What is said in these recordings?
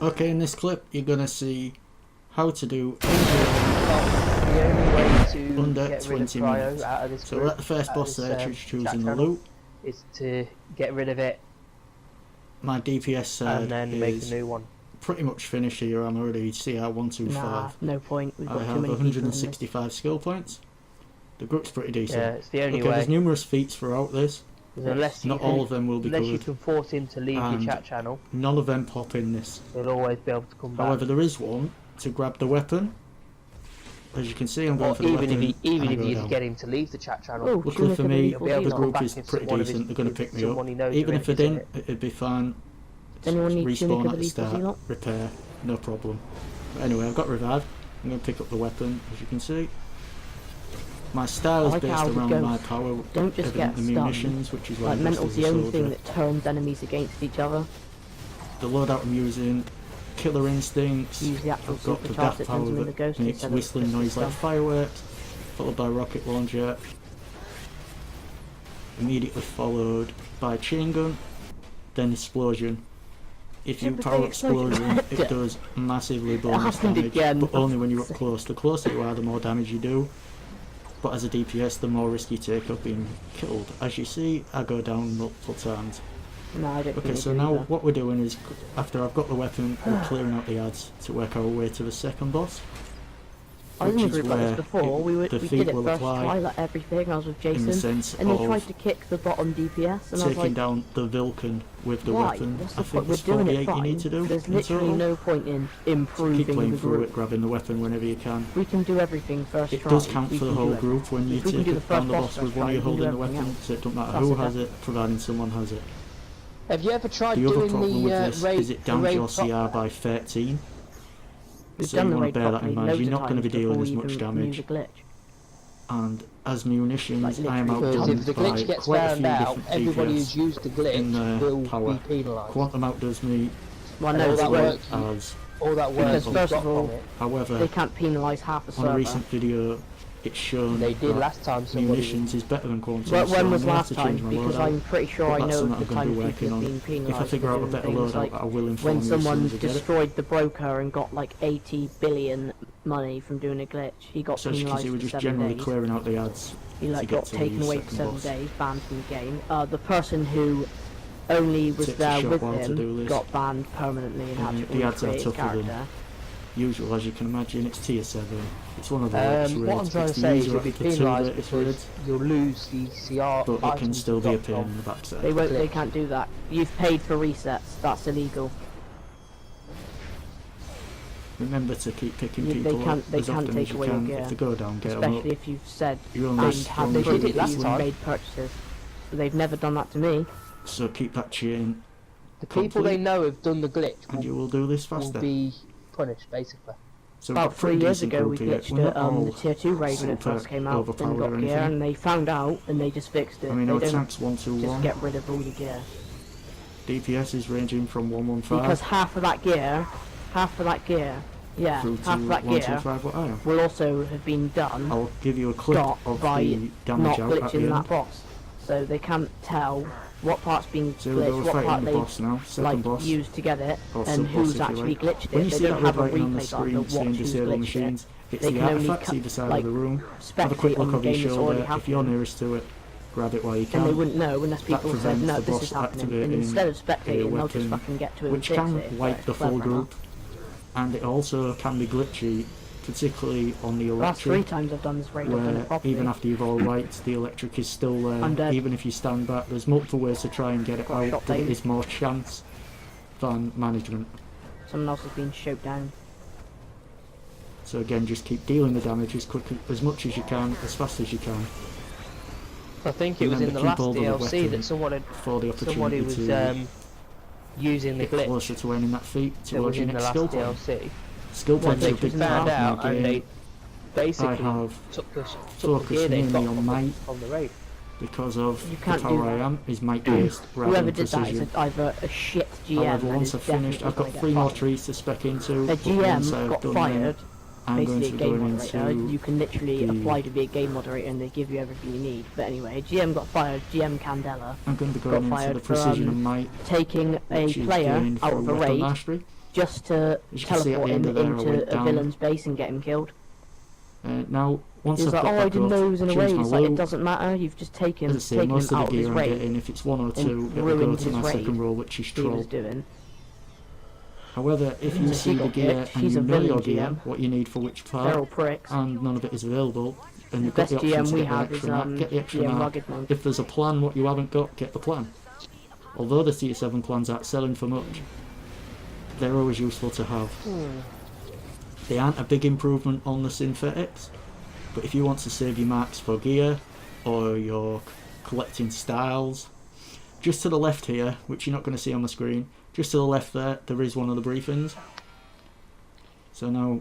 Okay, in this clip you're gonna see how to do The only way to under get rid of 20 cryo minutes. out of this So group, let the first boss there choosing the loot. is to get rid of it My DPS and then make a is new one. pretty much finished here. I'm already CR 125. Nah, no point. We've I got have too many people in this. 165 skill points. The group's pretty decent. Yeah, it's the only Okay, way. there's numerous feats throughout this. Unless you Not can, all of them will be unless you covered. can force him to leave your And chat channel, none of them pop in this. he'll always be able to come back. However, there is one to grab the weapon. As you can see, I'm going Or for the even weapon. if I you go just down. get him to leave the chat channel. Oh, Luckily for me, He'll be able the to come group back is if pretty one of decent. his- They're going to if pick me up. someone he knows Even are if they interested in didn't, it. it'd be fine. Anyone need Respawn Tunica at the Belief Fuzzy start, lot? repair, no problem. But anyway, I've got revived. I'm going to pick up the weapon, as you can see. My style is I like based how the around my ghosts power, don't just get the stunned. munitions, which is why Like, I'm best mental's as the a only soldier. thing that turns enemies against each other. The loadout I'm using, killer instincts. Use the actual I've got the supercharge gas that power turns them into that ghosts makes instead of whistling crystal noise like stuff. fireworks, followed by rocket launcher, immediately followed by chain gun, then explosion. If you Typical power explosion. explosion, it does massively bonus happened damage, again. but only when you're up close. The closer you are, the more damage you do. But as a DPS, the more risk you take of being killed. As you see, I go down multiple times. No, I don't Okay, think so they do now either. what we're doing is, after I've got the weapon, we're clearing out the ads to work our way to the second boss. I was in a which is group like this where before. We the did feat it will first apply try, like everything. I was with in the Jason, sense and they tried of to kick the bottom DPS, and I was taking like, down the Vulcan with the why? weapon. What's I the think point? We're there's doing it 48 you fine. need to do There's in literally total. no point in Keep improving playing the through group. it, grabbing the weapon whenever you can. We can do everything first It try. does count We for the can whole do it. group when you If we can take do the it down first the boss boss first with one try, of you we can do holding the everything weapon, else. so it doesn't matter That's who it, has then. it, providing someone has it. Have you ever tried The other doing problem with the this raid? is it downs your CR by 13. We've So done you the want raid to bear that properly in mind. loads You're of not going to be times dealing before as we much even damage. use a glitch. And as munitions, Like, I am literally, Because if the outgunned by glitch gets quite a found few out, different everybody who's DPS used the in glitch the will power. be penalised. Quantum outdoes me Well, And no, all they that won't. work, as all that work Because you've first got of all, from it, however, They can't penalise half the on a server. recent video it's shown they did that last time somebody... munitions is better than quantum. Well, so when I'm was gonna have last to change time? my Because loadout. I'm pretty sure But I that's know something the I'm going to time be people working have on. been penalised. If I figure out a better loadout, like I will inform when you as soon someone as I get it. destroyed the broker and got like 80 billion money from doing a glitch, he got So as you can penalised see, we're for just 7 generally days. clearing out the ads. He like to get got to taken the away for second 7 boss. days, banned from the game. The person who only was Takes a there short with while to do him this. got banned permanently and had And to the ads are recreate his tougher than character. usual, as you can imagine. It's tier 7. It's one of the latest what I'm raids. trying It's to the say is user you'll be after 2 penalised latest because raids, you'll lose the CR but it can items still you've be a got pain in from- the backside. They won't. They glitch. can't do that. You've paid for resets. That's illegal. Remember to keep picking They people can't- up they as can't often take as you away your can. gear. If they go down, get them up. Especially if you've said You're and only had They the did it last you time. made purchases. But they've never done that to me. So keep that chain, The people they complete, know have done the glitch and you will, will do this will faster. be punished, basically. So we've About got 3 pretty years decent ago, we group here. glitched We're at not all the tier 2 raid when it super first came out and overpowered or got gear, anything. and they found out and they just fixed it. I mean, they our don't tank's just 121. get rid of all your gear. DPS is ranging from 115 Because half of that gear, yeah, through to half of that gear 125 what I am. will also have been done I'll give you a clip got of by the damage not out at the glitching that end. boss. So they can't tell what part's been So we're glitched, what part fighting the they boss now, second like boss. used to get it, Or and sub-boss who's if you actually like. glitched When it. you They see don't that have a red writing on the replay button screen to saying watch who's disable glitched it. machines, it's They the can only artifacts either side like, of the room. Have a spectate quick on look the over your game that's already shoulder. If you're happening. nearest to it, grab it while you And can. they wouldn't know unless people said, prevents no, the this boss is happening. And activating instead of a spectating, they'll just weapon fucking get to it which and can fix it. wipe the full Clever enough. group, and it also can be glitchy, particularly on the Last 3 electric, times I've done this raid, I've done it where properly. even after you've all wiped, the electric is still I'm there. dead. Even if you stand back, there's multiple ways to try and get it Got out, shot but it down. is more chance than management. Someone else has been shot down. So again, just keep dealing the damage as much as you can, as fast as you can, I think it was in Remember, the keep last all the DLC weapon that someone for the somebody opportunity was to using the get glitch closer to earning that feat that towards was your in the next last skill point. DLC. Skill Well, points are they a big just part found of out my and game. they basically I have took the focused gear they got mainly on might, from the raid. because of You the can't do power I that. am is might based rather Whoever than did that precision. is either a shit GM However, and once is I've finished, definitely I've got gonna 3 get more fired. trees to spec into. The but once GM I've got done fired, them, I'm going basically to a go game moderator. into You can literally the- apply to be a game moderator and they give you everything you need. But anyway, GM got fired, GM Candela, I'm going to be got going into fired the for, precision of might, taking a which is player gained out through of a weapon raid, mastery. just to As you can see at teleport the end him of there, I went into a down. villain's base and get him killed. Now, once He's I've like, got oh, I back didn't know he was up, in a choose raid. my It's like, it loot. doesn't matter, you've just taken As I say, him most of out the of his gear I'm raid. getting, if it's 1 or and 2, it'll go ruined to his my raid second role, which is he was Troll. doing. However, if you So see he the got gear kicked. and He's you a know your villain gear, GM. what you need for which They're all part, pricks. and none of it is available, and The you've got best the option GM to we get the have is extra map, get the extra GM map. Rugged Monk. If there's a plan what you haven't got, get the plan. Although the Tier 7 plans aren't selling for much, they're always useful to have. They aren't a big improvement on the synthetics, but if you want to save your marks for gear, or you're collecting styles, just to the left here, which you're not going to see on the screen, just to the left there is one of the briefings. So now,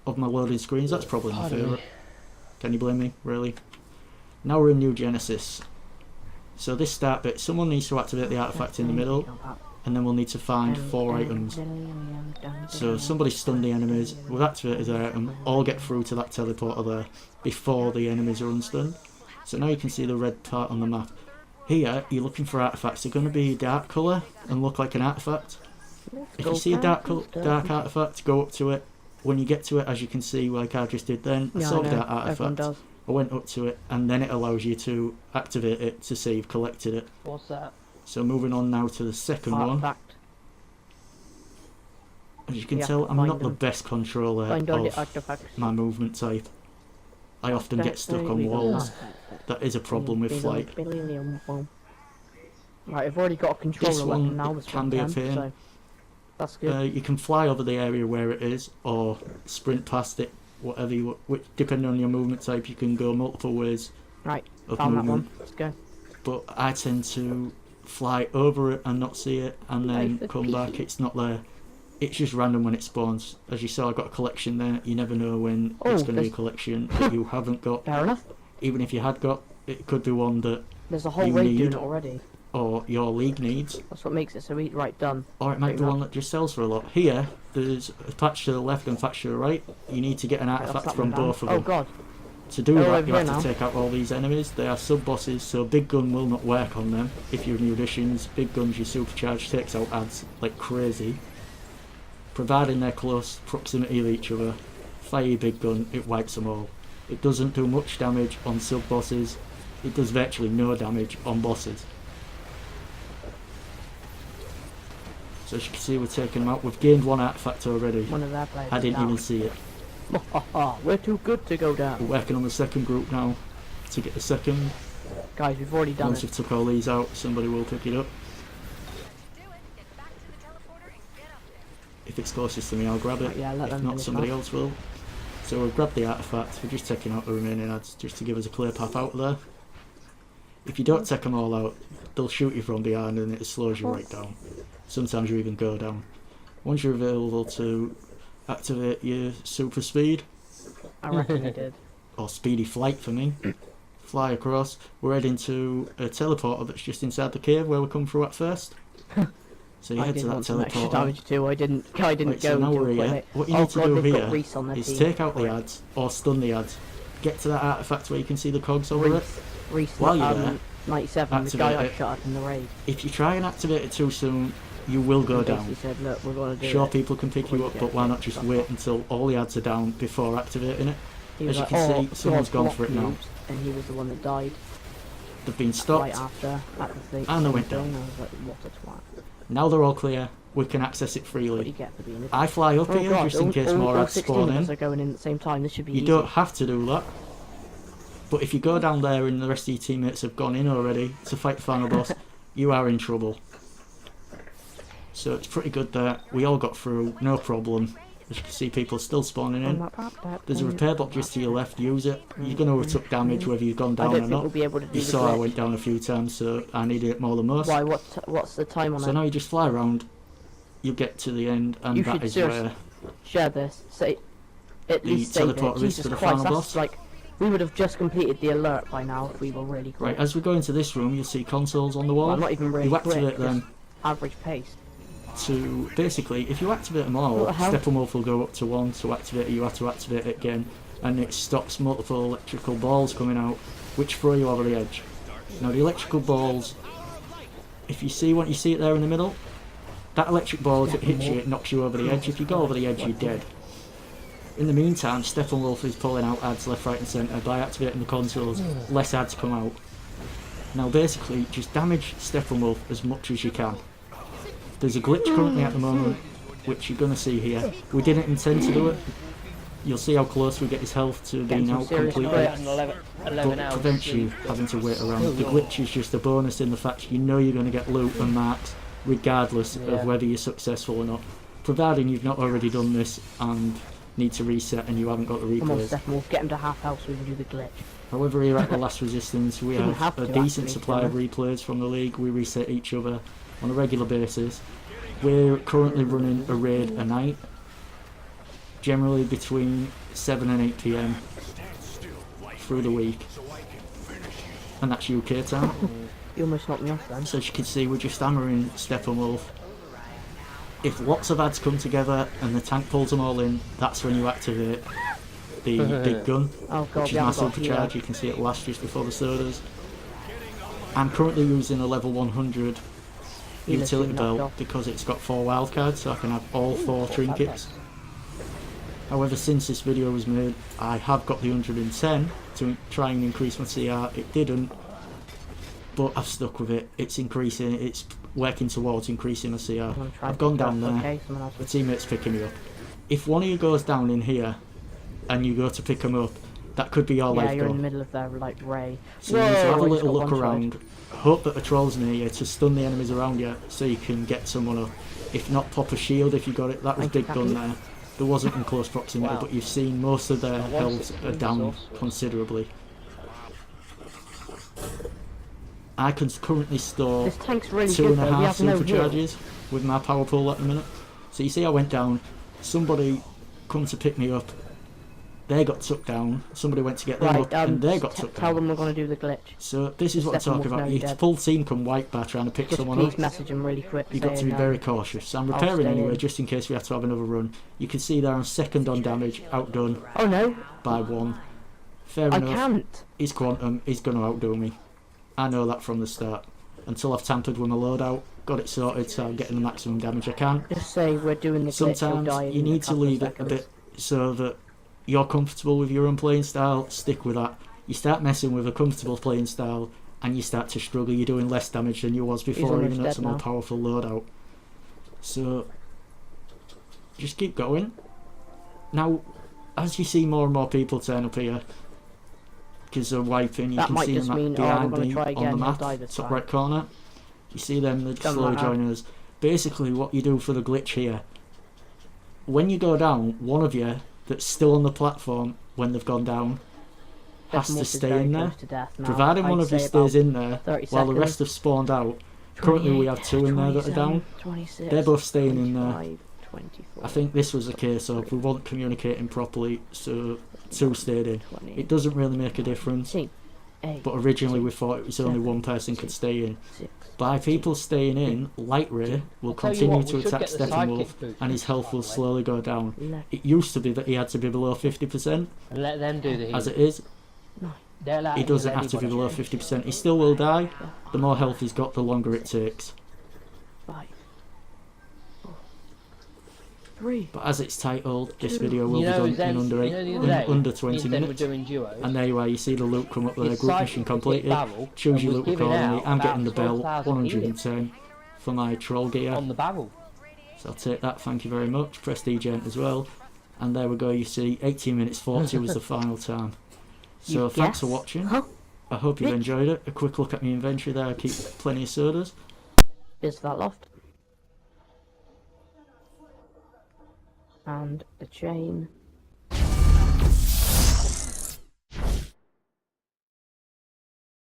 of my loaded screens, that's probably my favourite. Can you blame me, really? Now we're in New Genesis. So this start bit, someone needs to activate the artifact in the middle, and then we'll need to find 4 items. So somebody stun the enemies, we've activated their item, all get through to that teleporter there before the enemies are unstunned. So now you can see the red part on the map. Here, you're looking for artifacts. They're going to be dark colour and look like an artifact. If you see a dark artifact, go up to it. When you get to it, as you can see, like I just did then, I saw that artifact. I went up to it, and then it allows you to activate it to say you've collected it. What's that? So moving on now to the second one. Artifact. As you can Yeah, tell, I'm find not the them. best controller Find all the of artifacts. my movement type. I often get stuck on walls. That is a problem with flight. Right, I've already got a controller This weapon one now. This can be a pain. So that's good. You can fly over the area where it is, or sprint past it, whatever you, which, depending on your movement type, you can go multiple ways Right, of found that movement. one. Let's go. But I tend to fly over it and not see it, and then come back, it's not there. It's just random when it spawns. As you saw, I got a collection there. You never know when it's going to be a collection that you haven't got. Fair enough. Even if you had got, it could be one that There's a whole you raid need, doing it already. or your league needs. That's what makes it so easy. Right, done. Or it might be one that just sells for a lot. Here, there's a patch to the left and a patch to the right. You need to get an Right, artifact I'll slap from them down. both of Oh them. god. To do They're that, over you here have now. to take out all these enemies. They are sub-bosses, so Big Gun will not work on them. If you're new additions, Big Gun's your supercharge, takes out ads like crazy. Providing they're close proximity of each other, fire your Big Gun, it wipes them all. It doesn't do much damage on sub-bosses. It does virtually no damage on bosses. So as you can see, we're taking them out. We've gained 1 artifact already. One of their players. I didn't down. even see it. We're too good to go down. We're working on the second group now to get the second. Guys, we've already done Once it. we've took all these out, somebody will pick it up. If it's closest to me, I'll grab it. Right, yeah, let If them not, finish somebody that. else will. So we'll grab the artifact. We're just taking out the remaining ads just to give us a clear path out of there. If you don't take them all out, they'll shoot you from behind and it slows you right down. Sometimes you even go down. Once you're available to activate your super speed, I reckon he did. or speedy flight for me, fly across. We're heading to a teleporter that's just inside the cave where we come through at first. So you I head to did that want some extra teleporter. damage too. I didn't Right, go so now to we're a here. quick. What you Oh need to god, do they've got here Reese on their is team. take out the ads or stun the ads. Get to that artifact where you can see the cogs over it. Reese, While you're there, 97, the guy I activate it. shot at in the raid. If you try and activate it too soon, you will go He down. basically said, look, we're going to do Sure, it. people can pick before you you up, get but why not just stuck wait up. until all the ads are down before activating it? He As was you like, can oh, see, someone's God, gone for it now. blocked you, and he was the one that died They've been right stopped, after at the thing. and they went thing. down. I was like, what a twat. Now they're all clear, we can access it What do you freely. get for being a I fly up Oh here god, just in case all more ads 16 spawn of us in. are going in at the same time. This should be You easy. don't have to do that. But if you go down there and the rest of your teammates have gone in already to fight the final boss, you are in trouble. So it's pretty good there. We all got through, no problem. As you can see, people still spawning in. There's a repair block just to your left, use it. You're going to have took damage whether you've gone I down don't or think not. we'll be able to do You the saw I glitch. went down a few times, so I needed it more than most. Why? What's the time on So it? now you just fly around, you get to the end, and You that should is seriously where share this. Say, at the least save it. teleporter is Jesus to the Christ, final that's boss. like we would have just completed the alert by now if we were really quick. Right, as we go into this room, you'll see consoles on the Well, wall. not even really You quick. activate just them average pace. to basically, if you activate them What all, the hell? Steppenwolf will go up to 1 to activate it. You have to activate it again, and it stops multiple electrical balls coming out, which throw you over the edge. Now the electrical balls, if you see what you see it there in the middle, That electric ball, if it hits you, it knocks you over the edge. If you go over the edge, you're dead. In the meantime, Steppenwolf is pulling out ads left, right and centre by activating the consoles. Less ads come out. Now basically, just damage Steppenwolf as much as you can. There's a glitch currently at the moment, which you're going to see here. We didn't intend to do it. You'll see how close we get his health to being out completely. But prevents you having to wait around. The glitch is just a bonus in the fact you know you're going to get loot and marks regardless of whether you're successful or not. Providing you've not already done this and need to reset and you haven't got the replays. Come on, Steppenwolf, get him to half health so we can do the glitch. However, here at the Last Resistance, we have a decent supply of replays from the league. We reset each other on a regular basis. We're currently running a raid a night, generally between 7 and 8 PM through the week, and that's UK time. You almost knocked me off then. So as you can see, we're just hammering Steppenwolf. If lots of ads come together and the tank pulls them all in, that's when you activate the big gun, Oh god, which is my supercharge. You can see it last just before the sodas. I'm currently using a level 100 utility belt because it's got 4 wildcards, so I can have all 4 trinkets. However, since this video was made, I have got the 110 to try and increase my CR. It didn't, but I've stuck with it. It's increasing, it's working towards increasing my CR. I've gone down there, the teammate's picking me up. If one of you goes down in here and you go to pick them up, that could be your life you're goal. in the middle of their like ray. So you need to have a little look around, hope that a troll's near you to stun the enemies around you so you can get someone up. If not, pop a shield if you got it. That was big gun there. There wasn't in close proximity, but you've seen most of their health are down considerably. I can currently store This tank's really 2.5 good, supercharges with my power pool at the minute. So you see I went down, somebody come to pick me up, they got took down, somebody went to get them up and they got took down. Tell them we're going to do the glitch. So this is what I'm talking about. Your full team can wipe by trying to pick someone up. Please message them really quick. You've got to be very cautious. So I'm repairing anyway, just in case we have to have another run. You can see there I'm second on damage, outdone by 1. Fair enough. I can't. He's Quantum, he's going to outdo me. I know that from the start. Until I've tampered with my loadout, got it sorted so I'm getting the maximum damage I can. Just say we're doing the glitch. Sometimes you need to leave it a bit so that you're comfortable with your own playing style, stick with that. You start messing with a comfortable playing style and you start to struggle, you're doing less damage than you was before, even though it's a more powerful loadout. So just keep going. Now, as you see more and more people turn up here, because they're wiping, you can see them behind me on the map, top right corner. You see them, they're slowly joining us. Basically what you do for the glitch here, when you go down, one of you that's still on the platform when they've gone down has to stay in there. Providing one of you stays in there while the rest have spawned out. Currently we have 2 in there that are down. They're both staying in there. I think this was a case of we weren't communicating properly, so 2 stayed in. It doesn't really make a difference, but originally we thought it was only 1 person could stay in. By people staying in, Light Ray will continue to attack Steppenwolf and his health will slowly go down. It used to be that he had to be below 50%, And let them do the healing. as it is. He doesn't have to be below 50%. He still will die. The more health he's got, the longer it takes. 5, 4, 3. But as it's titled, this video will be done in under 20 minutes. And there you are, you see the loot come up there, group mission completed. Choose your loot accordingly. I'm getting the belt, 110 for my troll gear. On the barrel. So I'll take that, thank you very much. Prestige Gent as well. And there we go, you see 18 minutes 40 was the final time. So thanks for watching. I hope you've enjoyed it. A quick look at my inventory there, I keep plenty of sodas. Is that loft? And the chain.